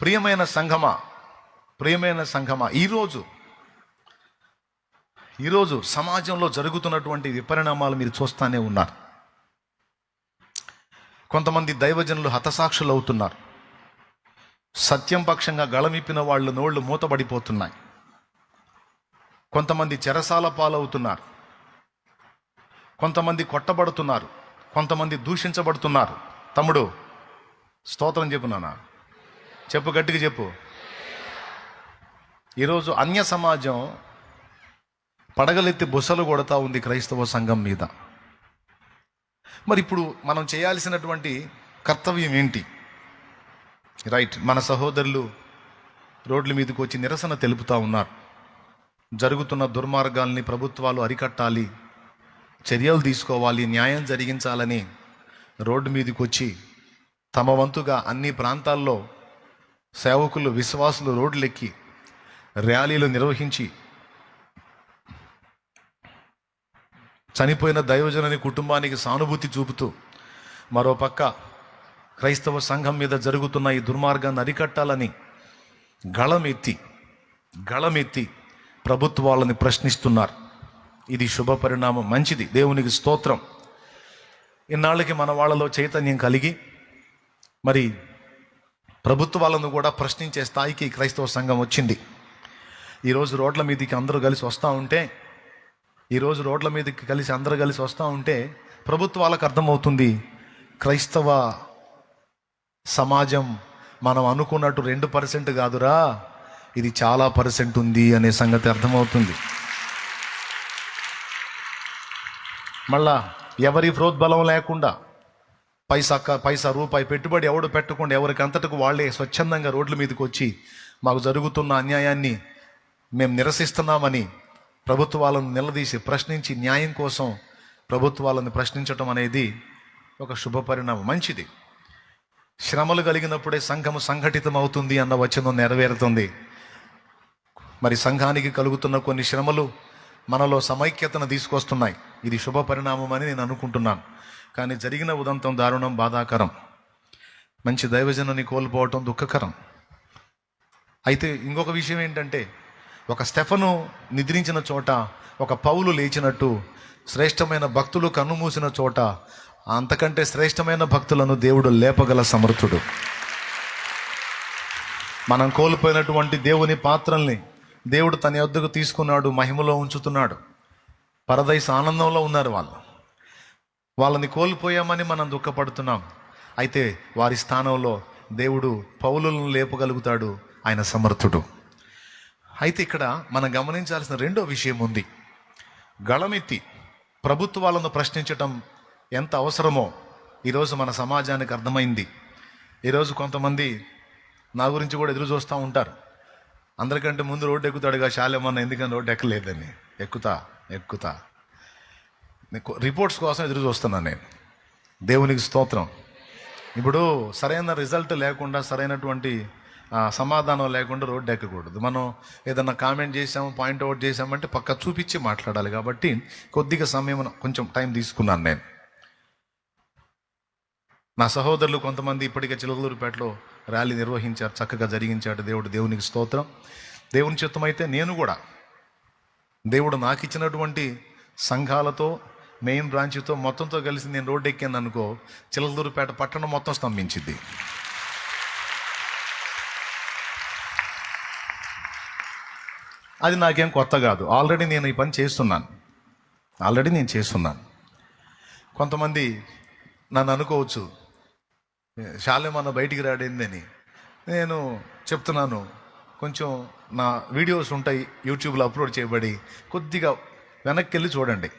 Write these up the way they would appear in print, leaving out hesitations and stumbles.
ప్రియమైన సంఘమా, ఈరోజు సమాజంలో జరుగుతున్నటువంటి విపరిణామాలు మీరు చూస్తూనే ఉన్నారు. కొంతమంది దైవజనులు హతసాక్షులు అవుతున్నారు. సత్యం పక్షంగా గళమిప్పిన వాళ్ళు నోళ్ళు మూతబడిపోతున్నాయి. కొంతమంది చెరసాల పాలవుతున్నారు. కొంతమంది కొట్టబడుతున్నారు. కొంతమంది దూషించబడుతున్నారు. తమ్ముడు స్తోత్రం చెప్పున్నానా? చెప్పు, గట్టిగా చెప్పు. ఈరోజు అన్య సమాజం పడగలెత్తి బుసలు కొడతా ఉంది క్రైస్తవ సంఘం మీద. మరి ఇప్పుడు మనం చేయాల్సినటువంటి కర్తవ్యం ఏంటి? రైట్, మన సహోదరులు రోడ్ల మీదకి వచ్చి నిరసన తెలుపుతూ ఉన్నారు. జరుగుతున్న దుర్మార్గాల్ని ప్రభుత్వాలు అరికట్టాలి, చర్యలు తీసుకోవాలి, న్యాయం జరిగించాలని రోడ్డు మీదకి వచ్చి తమ వంతుగా అన్ని ప్రాంతాల్లో సేవకులు, విశ్వాసులు రోడ్లెక్కి ర్యాలీలు నిర్వహించి చనిపోయిన దైవజనుని కుటుంబానికి సానుభూతి చూపుతూ, మరోపక్క క్రైస్తవ సంఘం మీద జరుగుతున్న ఈ దుర్మార్గాన్ని అరికట్టాలని గళమెత్తి ప్రభుత్వాలని ప్రశ్నిస్తున్నారు. ఇది శుభ పరిణామం, మంచిది, దేవునికి స్తోత్రం. ఇన్నాళ్ళకి మన వాళ్ళలో చైతన్యం కలిగి మరి ప్రభుత్వాలను కూడా ప్రశ్నించే స్థాయికి క్రైస్తవ సంఘం వచ్చింది. ఈరోజు రోడ్ల మీదకి అందరూ కలిసి వస్తూ ఉంటే ప్రభుత్వాలకు అర్థమవుతుంది, క్రైస్తవ సమాజం మనం అనుకున్నట్టు 2% కాదురా, ఇది చాలా % ఉంది అనే సంగతి అర్థమవుతుంది. మళ్ళా ఎవరి ప్రోద్బలం లేకుండా పైసా రూపాయి పెట్టుబడి ఎవడు పెట్టకుండా ఎవరికి అంతటకు వాళ్ళే స్వచ్ఛందంగా రోడ్ల మీదకి వచ్చి మాకు జరుగుతున్న అన్యాయాన్ని మేము నిరసిస్తున్నామని ప్రభుత్వాలను నిలదీసి ప్రశ్నించి న్యాయం కోసం ప్రభుత్వాలను ప్రశ్నించటం అనేది ఒక శుభ పరిణామం, మంచిది. శ్రమలు కలిగినప్పుడే సంఘము సంఘటితం అవుతుంది అన్న వచనం నెరవేరుతుంది. మరి సంఘానికి కలుగుతున్న కొన్ని శ్రమలు మనలో సమైక్యతను తీసుకొస్తున్నాయి. ఇది శుభ పరిణామం అని నేను అనుకుంటున్నాను. కానీ జరిగిన ఉదంతం దారుణం, బాధాకరం. మంచి దైవజనుని కోల్పోవటం దుఃఖకరం. అయితే ఇంకొక విషయం ఏంటంటే, ఒక స్టెఫను నిద్రించిన చోట ఒక పౌలు లేచినట్టు శ్రేష్టమైన భక్తులు కన్నుమూసిన చోట అంతకంటే శ్రేష్టమైన భక్తులను దేవుడు లేపగల సమర్థుడు. మనం కోల్పోయినటువంటి దేవుని పాత్రల్ని దేవుడు తన యొద్దకు తీసుకున్నాడు, మహిమలో ఉంచుతున్నాడు. పరదైస్ ఆనందంలో ఉన్నారు వాళ్ళని కోల్పోయామని మనం దుఃఖపడుతున్నాం. అయితే వారి స్థానంలో దేవుడు పౌలులను లేపగలుగుతాడు, ఆయన సమర్థుడు. అయితే ఇక్కడ మనం గమనించాల్సిన రెండో విషయం ఉంది. గళమెత్తి ప్రభుత్వాలను ప్రశ్నించటం ఎంత అవసరమో ఈరోజు మన సమాజానికి అర్థమైంది. ఈరోజు కొంతమంది నా గురించి కూడా ఎదురు చూస్తూ ఉంటారు. అందరికంటే ముందు రోడ్డు ఎక్కుతాడుగా శాలేమన్న, ఎందుకని రోడ్డు ఎక్కలేదని. ఎక్కుతా రిపోర్ట్స్ కోసం ఎదురు చూస్తున్నాను నేను. దేవునికి స్తోత్రం. ఇప్పుడు సరైన రిజల్ట్ లేకుండా, సరైనటువంటి సమాధానం లేకుండా రోడ్డు ఎక్కకూడదు. మనం ఏదన్నా కామెంట్ చేసాము, పాయింట్అవుట్ చేసామంటే పక్క చూపించి మాట్లాడాలి. కాబట్టి కొద్దిగా సమయం, కొంచెం టైం తీసుకున్నాను నేను. నా సహోదరులు కొంతమంది ఇప్పటికే చిలకలూరుపేటలో ర్యాలీ నిర్వహించారు, చక్కగా జరిగించాడు దేవునికి స్తోత్రం. దేవుని చిత్తమైతే నేను కూడా దేవుడు నాకు ఇచ్చినటువంటి సంఘాలతో, మెయిన్ బ్రాంచ్తో మొత్తంతో కలిసి నేను రోడ్డు ఎక్కాను అనుకో, చిలకలూరుపేట పట్టణం మొత్తం స్తంభించింది. అది నాకేం కొత్త కాదు. ఆల్రెడీ నేను ఈ పని చేస్తున్నాను. కొంతమంది నన్ను అనుకోవచ్చు, శాలేమన్న బయటికి రాడేందని. నేను చెప్తున్నాను, కొంచెం నా వీడియోస్ ఉంటాయి యూట్యూబ్లో అప్లోడ్ చేయబడి, కొద్దిగా వెనక్కి వెళ్ళి చూడండి.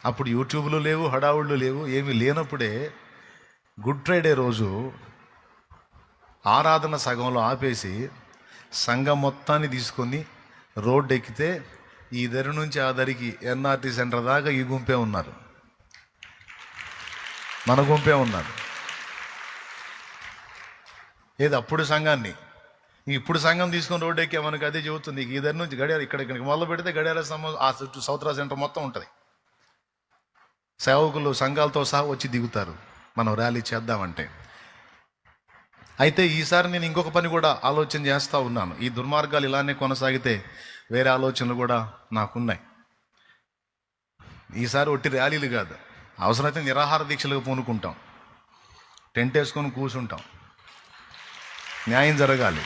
అప్పుడు యూట్యూబ్లు లేవు, హడావుళ్ళు లేవు, ఏమీ లేనప్పుడే గుడ్ ఫ్రైడే రోజు ఆరాధన సగంలో ఆపేసి సంఘం మొత్తాన్ని తీసుకొని రోడ్డు ఎక్కితే ఈ దరి నుంచి ఆ దరికి ఎన్ఆర్టీ సెంటర్ దాకా ఈ గుంపే ఉన్నారు, మన గుంపే ఉన్నారు. ఏది అప్పుడు సంఘాన్ని, ఇప్పుడు సంఘం తీసుకొని రోడ్డు ఎక్కే మనకి అదే చెబుతుంది. ఈ దరి నుంచి గడియార ఇక్కడికి మొదలు పెడితే గడియార ఆ చుట్టూ సౌత్రా సెంటర్ మొత్తం ఉంటుంది. సేవకులు సంఘాలతో సహా వచ్చి దిగుతారు మనం ర్యాలీ చేద్దామంటే. అయితే ఈసారి నేను ఇంకొక పని కూడా ఆలోచన చేస్తూ ఉన్నాను. ఈ దుర్మార్గాలు ఇలానే కొనసాగితే వేరే ఆలోచనలు కూడా నాకున్నాయి. ఈసారి ఒట్టి ర్యాలీలు కాదు, అవసరమైతే నిరాహార దీక్షలకు పూనుకుంటాం, టెంట్ వేసుకొని కూర్చుంటాం. న్యాయం జరగాలి,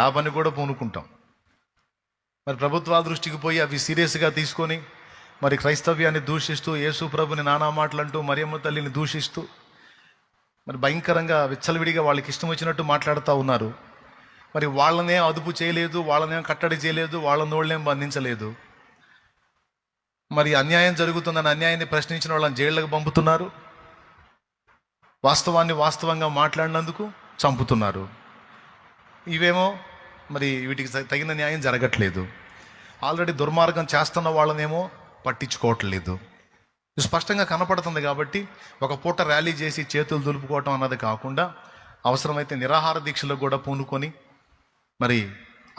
ఆ పని కూడా పూనుకుంటాం. మరి ప్రభుత్వాల దృష్టికి పోయి అవి సీరియస్గా తీసుకొని మరి క్రైస్తవ్యాన్ని దూషిస్తూ, యేసు ప్రభుని నానా మాటలంటూ, మరియమ్మ తల్లిని దూషిస్తూ మరి భయంకరంగా విచ్చలవిడిగా వాళ్ళకి ఇష్టం వచ్చినట్టు మాట్లాడుతూ ఉన్నారు. మరి వాళ్ళనే అదుపు చేయలేదు, వాళ్ళనేం కట్టడి చేయలేదు, వాళ్ళనేం బంధించలేదు. మరి అన్యాయం జరుగుతుందని అన్యాయాన్ని ప్రశ్నించిన వాళ్ళని జైళ్ళకు పంపుతున్నారు, వాస్తవాన్ని వాస్తవంగా మాట్లాడినందుకు చంపుతున్నారు. ఇవేమో మరి వీటికి తగిన న్యాయం జరగట్లేదు. ఆల్రెడీ దుర్మార్గం చేస్తున్న వాళ్ళనేమో పట్టించుకోవట్లేదు. స్పష్టంగా కనపడుతుంది. కాబట్టి ఒక పూట ర్యాలీ చేసి చేతులు దులుపుకోవటం అన్నది కాకుండా అవసరమైతే నిరాహార దీక్షలకు కూడా పూనుకొని మరి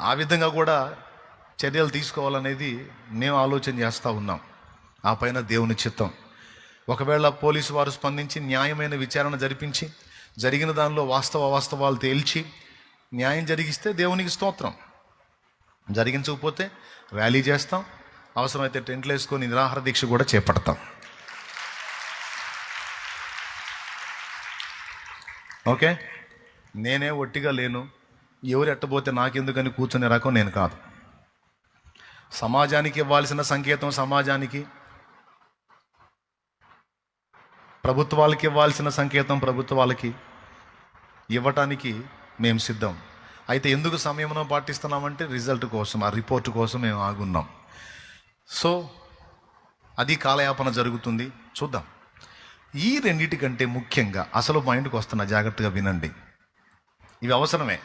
ఆ విధంగా కూడా చర్యలు తీసుకోవాలనేది మేము ఆలోచన చేస్తూ ఉన్నాం. ఆ పైన దేవుని చిత్తం. ఒకవేళ పోలీసు వారు స్పందించి న్యాయమైన విచారణ జరిపించి జరిగిన దానిలో వాస్తవాలు తేల్చి న్యాయం జరిగిస్తే దేవునికి స్తోత్రం. జరిగించకపోతే ర్యాలీ చేస్తాం, అవసరమైతే టెంట్లు వేసుకొని నిరాహార దీక్ష కూడా చేపడతాం. ఓకే, నేనే ఒట్టిగా లేను, ఎవరు ఎట్టబోతే నాకెందుకని కూర్చునే రకం నేను కాదు. సమాజానికి ఇవ్వాల్సిన సంకేతం సమాజానికి, ప్రభుత్వాలకి ఇవ్వాల్సిన సంకేతం ప్రభుత్వాలకి ఇవ్వటానికి మేము సిద్ధం. అయితే ఎందుకు సమయంలో పాటిస్తున్నామంటే రిజల్ట్ కోసం, ఆ రిపోర్ట్ కోసం మేము ఆగున్నాం. సో అది కాలయాపన జరుగుతుంది, చూద్దాం. ఈ రెండింటికంటే ముఖ్యంగా అసలు మైండ్కి వస్తున్న, జాగ్రత్తగా వినండి, ఇవి అవసరమే.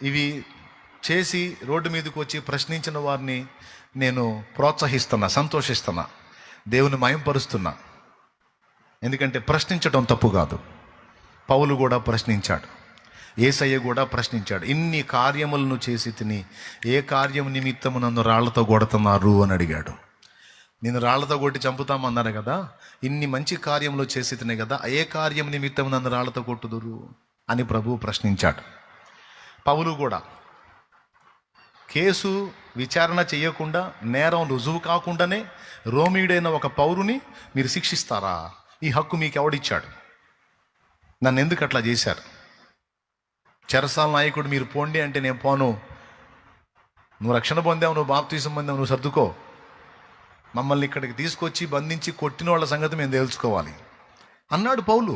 ఇవి చేసి రోడ్డు మీదకి వచ్చి ప్రశ్నించిన వారిని నేను ప్రోత్సహిస్తున్నా, సంతోషిస్తున్నా, దేవుని మయంపరుస్తున్నా. ఎందుకంటే ప్రశ్నించడం తప్పు కాదు. పౌలు కూడా ప్రశ్నించాడు, యేసయ్య కూడా ప్రశ్నించాడు. ఇన్ని కార్యములను చేసి తిని ఏ కార్యం నిమిత్తము నన్ను రాళ్లతో కొడుతున్నారు అని అడిగాడు. నేను రాళ్లతో కొట్టి చంపుతామన్నారు కదా, ఇన్ని మంచి కార్యములు చేసి తినే కదా, ఏ కార్యం నిమిత్తం నన్ను రాళ్లతో కొట్టుదురు అని ప్రభువు ప్రశ్నించాడు. పౌలు కూడా కేసు విచారణ చేయకుండా, నేరం రుజువు కాకుండానే రోమీయుడైన ఒక పౌరుని మీరు శిక్షిస్తారా? ఈ హక్కు మీకు ఎవడిచ్చాడు? నన్ను ఎందుకు అట్లా చేశారు? చెరసాల నాయకుడు మీరు పోండి అంటే నేను పోను. నువ్వు రక్షణ పొందావు, నువ్వు బాప్తీసం పొందావు, నువ్వు సర్దుకో. మమ్మల్ని ఇక్కడికి తీసుకొచ్చి బంధించి కొట్టిన వాళ్ళ సంగతి మేము తెలుసుకోవాలి అన్నాడు పౌలు.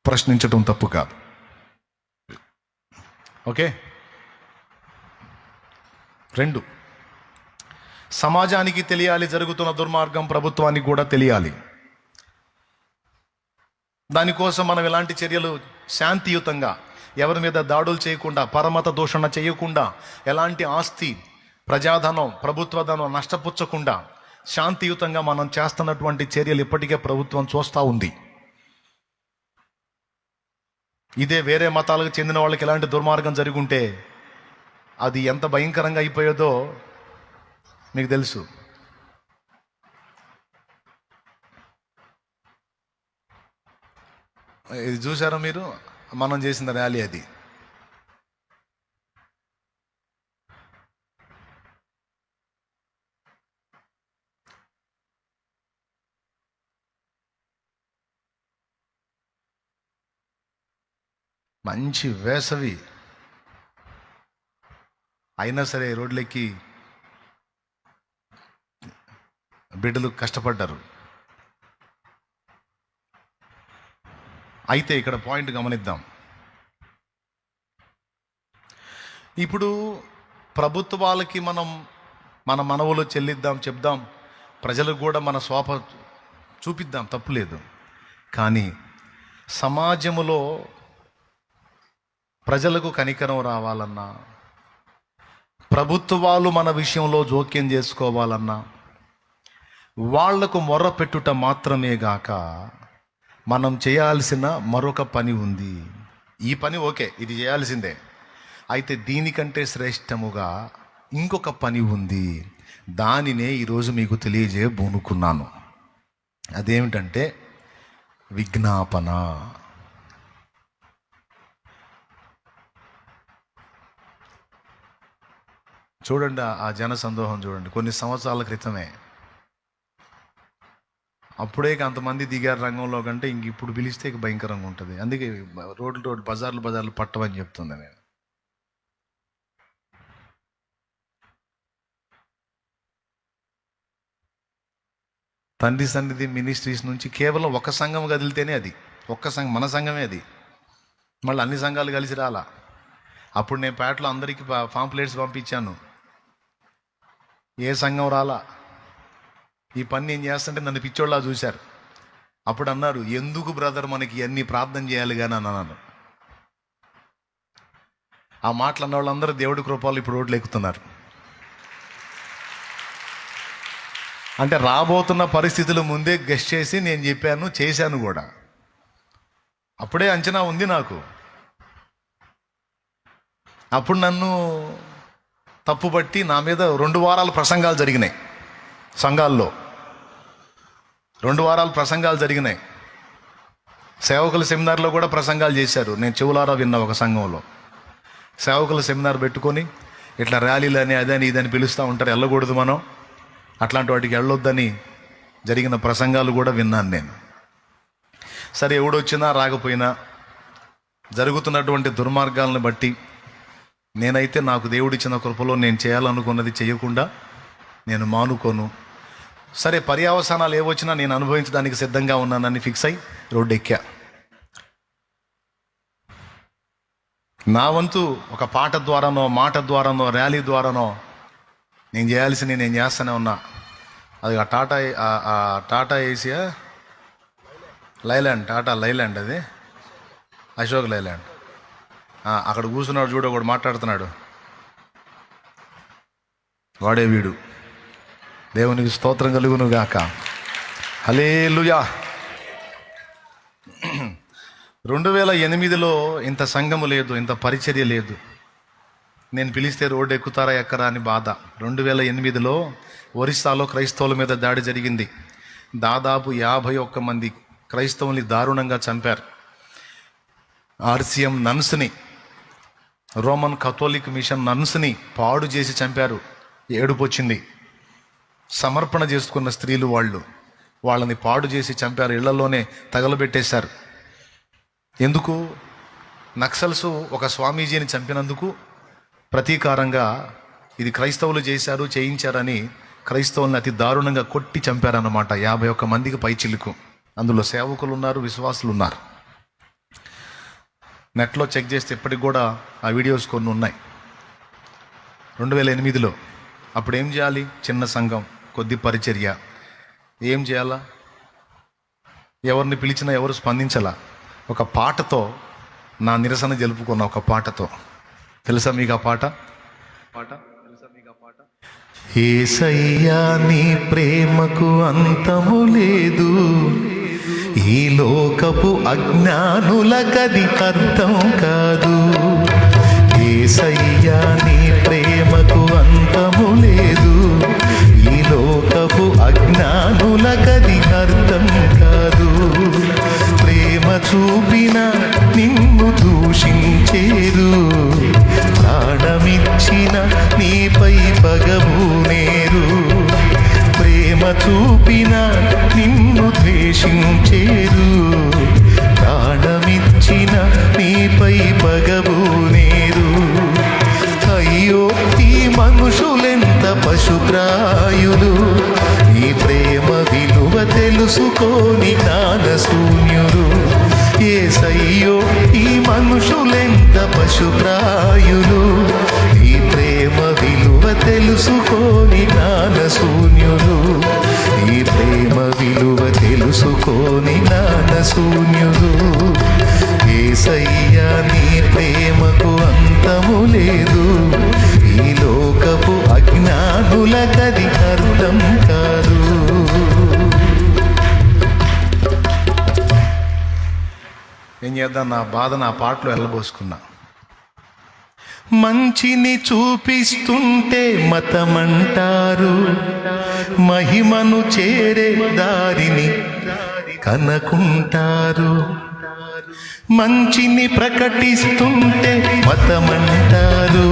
ప్రశ్నించడం తప్పు కాదు. ఓకే. 2, సమాజానికి తెలియాలి జరుగుతున్న దుర్మార్గం, ప్రభుత్వానికి కూడా తెలియాలి. దానికోసం మనం ఎలాంటి చర్యలు శాంతియుతంగా, ఎవరి మీద దాడులు చేయకుండా, పరమత దూషణ చేయకుండా, ఎలాంటి ఆస్తి, ప్రజాధనం, ప్రభుత్వధనం నష్టపుచ్చకుండా శాంతియుతంగా మనం చేస్తున్నటువంటి చర్యలు ఇప్పటికే ప్రభుత్వం చూస్తూ ఉంది. ఇదే వేరే మతాలకు చెందిన వాళ్ళకి ఎలాంటి దుర్మార్గం జరుగుంటే అది ఎంత భయంకరంగా అయిపోయేదో మీకు తెలుసు. ఇది చూసారా మీరు? మనం చేసిన ర్యాలీ అది. మంచి వేసవి అయినా సరే రోడ్లెక్కి బిడ్డలు కష్టపడ్డారు. అయితే ఇక్కడ పాయింట్ గమనిద్దాం. ఇప్పుడు ప్రభుత్వాలకి మనం మన మనవులు చెల్లిద్దాం, చెప్దాం, ప్రజలకు కూడా మన స్వాప చూపిద్దాం, తప్పులేదు. కానీ సమాజములో ప్రజలకు కనికరం రావాలన్నా, ప్రభుత్వాలు మన విషయంలో జోక్యం చేసుకోవాలన్నా, వాళ్లకు మొర్ర పెట్టుట మాత్రమే గాక మనం చేయాల్సిన మరొక పని ఉంది. ఈ పని ఓకే, ఇది చేయాల్సిందే. అయితే దీనికంటే శ్రేష్టముగా ఇంకొక పని ఉంది. దానినే ఈరోజు మీకు తెలియజేయబూనుకున్నాను. అదేమిటంటే విజ్ఞాపన. చూడండి ఆ జన సందోహం చూడండి. కొన్ని సంవత్సరాల క్రితమే అప్పుడే అంతమంది దిగారు రంగంలో కంటే ఇంక ఇప్పుడు పిలిస్తే ఇక భయంకరంగా ఉంటుంది. అందుకే రోడ్లు బజార్లు పట్టవని చెప్తుంది. నేను తండ్రి సన్నిధి మినిస్ట్రీస్ నుంచి కేవలం ఒక సంఘం కదిలితేనే అది ఒక్క సంఘం, మన సంఘమే అది. మళ్ళీ అన్ని సంఘాలు కలిసి రాలా. అప్పుడు నేను పేటలో అందరికీ పాంప్లెట్స్ పంపించాను, ఏ సంఘం రాలా. ఈ పని నేను చేస్తుంటే నన్ను పిచ్చోళ్ళ చూశారు. అప్పుడు అన్నారు, ఎందుకు బ్రదర్ మనకి అన్ని ప్రార్థన చేయాలి కానీ అని అన్నాను. ఆ మాటలు అన్న వాళ్ళందరూ దేవుడి కృపలు ఇప్పుడు రోడ్లు ఎక్కుతున్నారు. అంటే రాబోతున్న పరిస్థితులు ముందే గెస్ట్ చేసి నేను చెప్పాను, చేశాను కూడా. అప్పుడే అంచనా ఉంది నాకు. అప్పుడు నన్ను తప్పుపట్టి నా మీద 2 వారాలు ప్రసంగాలు జరిగినాయి సంఘాల్లో. 2 వారాలు ప్రసంగాలు జరిగినాయి. సేవకుల సెమినార్లో కూడా ప్రసంగాలు చేశారు. నేను చెవులారా విన్నా. ఒక సంఘంలో సేవకుల సెమినార్ పెట్టుకొని ఇట్లా ర్యాలీలు అని అదని ఇదని పిలుస్తూ ఉంటారు, వెళ్ళకూడదు మనం, అట్లాంటి వాటికి వెళ్ళొద్దని జరిగిన ప్రసంగాలు కూడా విన్నాను నేను. సరే, ఎవడొచ్చినా రాకపోయినా జరుగుతున్నటువంటి దుర్మార్గాలను బట్టి నేనైతే నాకు దేవుడిచ్చిన కృపలో నేను చేయాలనుకున్నది చేయకుండా నేను మానుకోను. సరే, పర్యావసానాలు ఏవొచ్చినా నేను అనుభవించడానికి సిద్ధంగా ఉన్నానని ఫిక్స్ అయి రోడ్డు ఎక్కా. నా వంతు ఒక పాట ద్వారానో, మాట ద్వారానో, ర్యాలీ ద్వారానో నేను చేయాల్సింది నేను చేస్తూనే ఉన్నా. అది ఆ టాటా ఏసియా టాటా లైలాండ్, అది అశోక్ లైలాండ్. అక్కడ కూర్చున్నాడు చూడు, ఒకడు మాట్లాడుతున్నాడు, వాడే వీడు. దేవునికి స్తోత్రం కలుగును గాక. హల్లెలూయా. 2008లో ఇంత సంఘము లేదు, ఇంత పరిచర్య లేదు. నేను పిలిస్తే రోడ్డు ఎక్కుతారా ఎక్కరా అని బాధ. 2008లో ఒరిస్సాలో క్రైస్తవుల మీద దాడి జరిగింది. దాదాపు 51 మంది క్రైస్తవుల్ని దారుణంగా చంపారు. RCM నన్స్ని, రోమన్ కథోలిక్ మిషన్ నన్స్ని పాడు చేసి చంపారు. ఏడుపు వచ్చింది. సమర్పణ చేసుకున్న స్త్రీలు వాళ్ళని పాడు చేసి చంపారు. ఇళ్లలోనే తగలబెట్టేశారు. ఎందుకు? నక్సల్స్ ఒక స్వామీజీని చంపినందుకు ప్రతీకారంగా ఇది క్రైస్తవులు చేయించారని క్రైస్తవుల్ని అతి దారుణంగా కొట్టి చంపారన్నమాట. 51 మందికి పైచిలుకు. అందులో సేవకులు ఉన్నారు, విశ్వాసులు ఉన్నారు. నెట్లో చెక్ చేస్తే ఇప్పటికి కూడా ఆ వీడియోస్ కొన్ని ఉన్నాయి. 2008లో. అప్పుడు ఏం చేయాలి? చిన్న సంఘం, కొద్ది పరిచర్య. ఏం చేయాలా? ఎవరిని పిలిచినా ఎవరు స్పందించాలా. ఒక పాటతో నా నిరసన జరుపుకున్న ఒక పాటతో. తెలుసా మీకు ఆ పాట? యేసయ్యా నీ ప్రేమకు అంతము లేదు, ఈ లోకపు అజ్ఞానులకది అర్థం కాదు. యేసయ్యా నీ ప్రేమకు అంతము లేదు, ఈ లోకపు అజ్ఞానులకది అర్థం కాదు. ప్రేమ చూపిన నిన్ను దూషించేరు, ప్రాణమిచ్చిన నీపై పగబూనేరు. ప్రేమ చూపిన నిన్ను ద్వేషించేరు, ప్రాణమిచ్చిన నీపై పగబూనేరు. అయ్యో ఈ మనుషులెంత పశుప్రాయులు, ఈ ప్రేమ విలువ తెలుసుకోని జ్ఞానశూన్యులు. యేసయ్యో ఈ మనుషులెంత పశుప్రాయులు, ఈ ప్రేమ విలువ తెలుసుకోని జ్ఞానశూన్యులు. ఈ ప్రేమ విలువ తెలుసుకోని జ్ఞానశూన్యులు. యేసయ్యా నీ ప్రేమకు అంతము లేదు, ఈ లోకపు అజ్ఞానులకది అర్థం కాదు. ఏం చేద్దాం, నా బాధ నా పాటలో వెళ్ళబోసుకున్నా. మంచిని చూపిస్తుంటే మతమంటారు, మహిమను చేరే దారిని కనుకుంటారు. మంచిని ప్రకటిస్తుంటే మతమంటారు,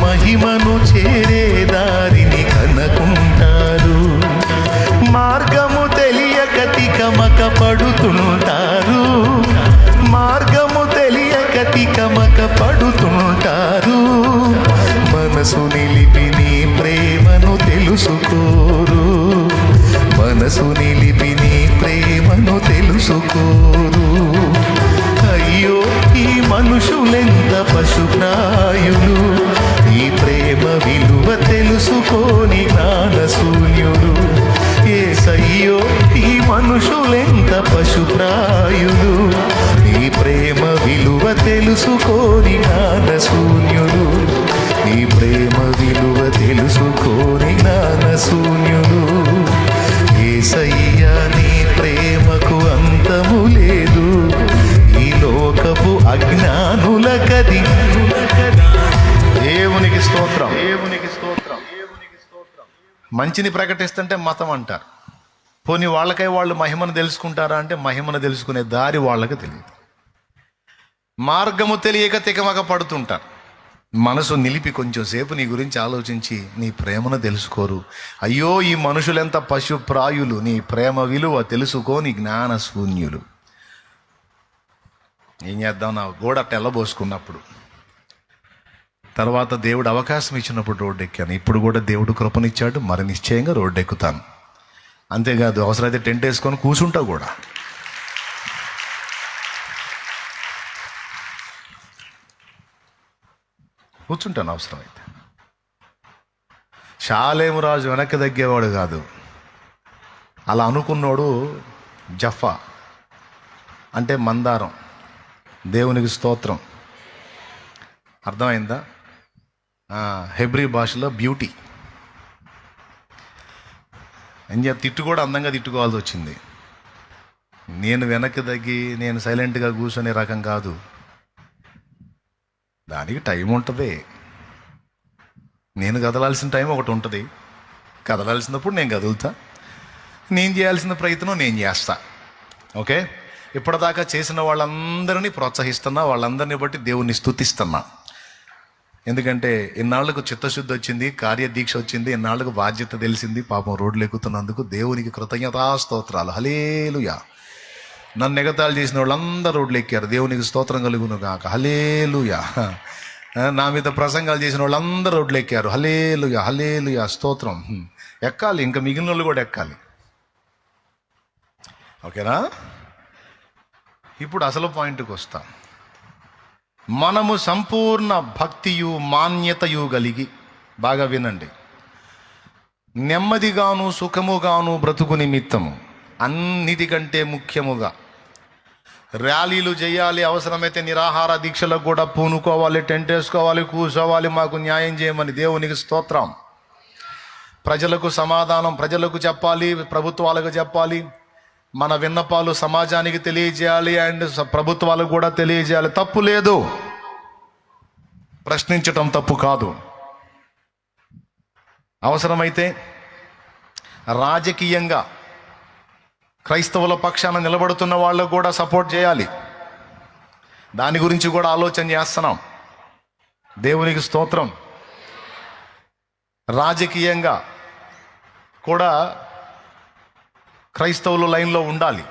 మహిమను చేరే దారిని కనుకుంటారు. మార్గము తెలియక తికమక పడుతుంటారు, మార్గము తెలియక తికమక పడుతుంటారు. మనసు నిలిపి నీ ప్రేమను తెలుసుకోరు, మనసు నిలిపి నీ ప్రేమను తెలుసుకోరు. అయ్యో ఈ మనుషులెంత పశుప్రాయులు, ఈ ప్రేమ విలువ తెలుసుకోని జ్ఞానశూన్యులు. యేసయ్యో ఈ మనుషులెంత పశుప్రాయులు, ఈ ప్రేమ విలువ తెలుసుకోని జ్ఞానశూన్యులు, ఈ ప్రేమ విలువ తెలుసుకోని జ్ఞానశూన్యులు. యేసయ్యా నీ ప్రేమకు అంతము లేదు, ఈ లోకపు అజ్ఞానులకది. దేవునికి స్తోత్రం, దేవునికి స్తోత్రం, దేవునికి స్తోత్రం. మంచిని ప్రకటిస్తుంటే మతం అంటారు. పోనీ వాళ్ళకై వాళ్ళు మహిమను తెలుసుకుంటారా అంటే మహిమను తెలుసుకునే దారి వాళ్ళకి తెలియదు. మార్గము తెలియక తికమక పడుతుంటారు. మనసు నిలిపి కొంచెం సేపు నీ గురించి ఆలోచించి నీ ప్రేమను తెలుసుకోరు. అయ్యో ఈ మనుషులెంత పశుప్రాయులు, నీ ప్రేమ విలువ తెలుసుకోని జ్ఞాన శూన్యులు. ఏం చేద్దాం, నా గోడ తెల్లబోసుకున్నప్పుడు తర్వాత దేవుడు అవకాశం ఇచ్చినప్పుడు రోడ్డు ఎక్కాను. ఇప్పుడు కూడా దేవుడు కృపనిచ్చాడు, మరి నిశ్చయంగా రోడ్డు ఎక్కుతాను. అంతేకాదు అవసరమైతే టెంట్ వేసుకొని కూర్చుంటా కూడా. కూర్చుంటాను అవసరమైతే. షాలేము రాజు వెనక్కి తగ్గేవాడు కాదు. అలా అనుకున్నాడు జఫా అంటే మందారం. దేవునికి స్తోత్రం. అర్థమైందా? హెబ్రీ భాషలో బ్యూటీ. తిట్టు కూడా అందంగా తిట్టుకోవాల్సి వచ్చింది. నేను వెనక్కి తగ్గి నేను సైలెంట్గా కూర్చునే రకం కాదు. దానికి టైం ఉంటుంది. నేను కదలాల్సిన టైం ఒకటి ఉంటుంది. కదలాల్సినప్పుడు నేను కదులుతా. నేను చేయాల్సిన ప్రయత్నం నేను చేస్తా. ఓకే, ఇప్పటిదాకా చేసిన వాళ్ళందరినీ ప్రోత్సహిస్తున్నా, వాళ్ళందరినీ బట్టి దేవుణ్ణి స్తుతిస్తున్నా. ఎందుకంటే ఇన్నాళ్లకు చిత్తశుద్ధి వచ్చింది, కార్యదీక్ష వచ్చింది, ఇన్నాళ్లకు బాధ్యత తెలిసింది. పాపం రోడ్లు ఎక్కుతున్నందుకు దేవునికి కృతజ్ఞతాస్తోత్రాలు. హల్లెలూయా. నన్ను ఎగతాళి చేసిన వాళ్ళందరూ రోడ్లు ఎక్కారు. దేవునికి స్తోత్రం కలుగును గాక. హల్లెలూయా. నా మీద ప్రసంగాలు చేసిన వాళ్ళందరూ రోడ్లు ఎక్కారు. హల్లెలూయా, హల్లెలూయా, స్తోత్రం. ఎక్కాలి, ఇంకా మిగిలిన వాళ్ళు కూడా ఎక్కాలి. ఓకేనా? ఇప్పుడు అసలు పాయింట్కి వస్తాం. మనము సంపూర్ణ భక్తియు మాన్యతయు కలిగి, బాగా వినండి, నెమ్మదిగాను సుఖముగాను బ్రతుకు నిమిత్తము అన్నిటికంటే ముఖ్యముగా ర్యాలీలు చేయాలి, అవసరమైతే నిరాహార దీక్షలకు కూడా పూనుకోవాలి, టెంట్ వేసుకోవాలి, కూర్చోవాలి, మాకు న్యాయం చేయమని. దేవునికి స్తోత్రం. ప్రజలకు సమాధానం ప్రజలకు చెప్పాలి, ప్రభుత్వాలకు చెప్పాలి, మన విన్నపాలు సమాజానికి తెలియజేయాలి, అండ్ ప్రభుత్వాలకు కూడా తెలియజేయాలి. తప్పు లేదు, ప్రశ్నించటం తప్పు కాదు. అవసరమైతే రాజకీయంగా క్రైస్తవుల పక్షాన నిలబడుతున్న వాళ్ళకు కూడా సపోర్ట్ చేయాలి. దాని గురించి కూడా ఆలోచన చేస్తున్నాం. దేవునికి స్తోత్రం. రాజకీయంగా కూడా క్రైస్తవులు లైన్లో ఉండాలి.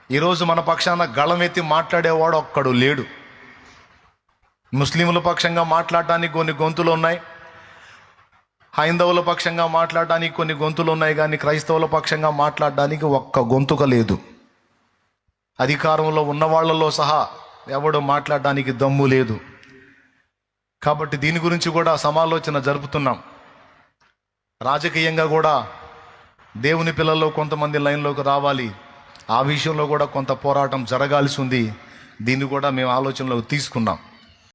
ఈరోజు మన పక్షాన గళమెత్తి మాట్లాడేవాడు ఒక్కడు లేడు. ముస్లింల పక్షంగా మాట్లాడటానికి కొన్ని గొంతులు ఉన్నాయి, హైందవుల పక్షంగా మాట్లాడడానికి కొన్ని గొంతులు ఉన్నాయి, కానీ క్రైస్తవుల పక్షంగా మాట్లాడడానికి ఒక్క గొంతుక లేదు. అధికారంలో ఉన్న వాళ్ళలో సహా ఎవడు మాట్లాడడానికి దమ్ము లేదు. కాబట్టి దీని గురించి కూడా సమాలోచన జరుపుతున్నాం. రాజకీయంగా కూడా దేవుని పిల్లల్లో కొంతమంది లైన్లోకి రావాలి. ఆ విషయంలో కూడా కొంత పోరాటం జరగాల్సి ఉంది. దీన్ని కూడా మేము ఆలోచనలోకి తీసుకున్నాం.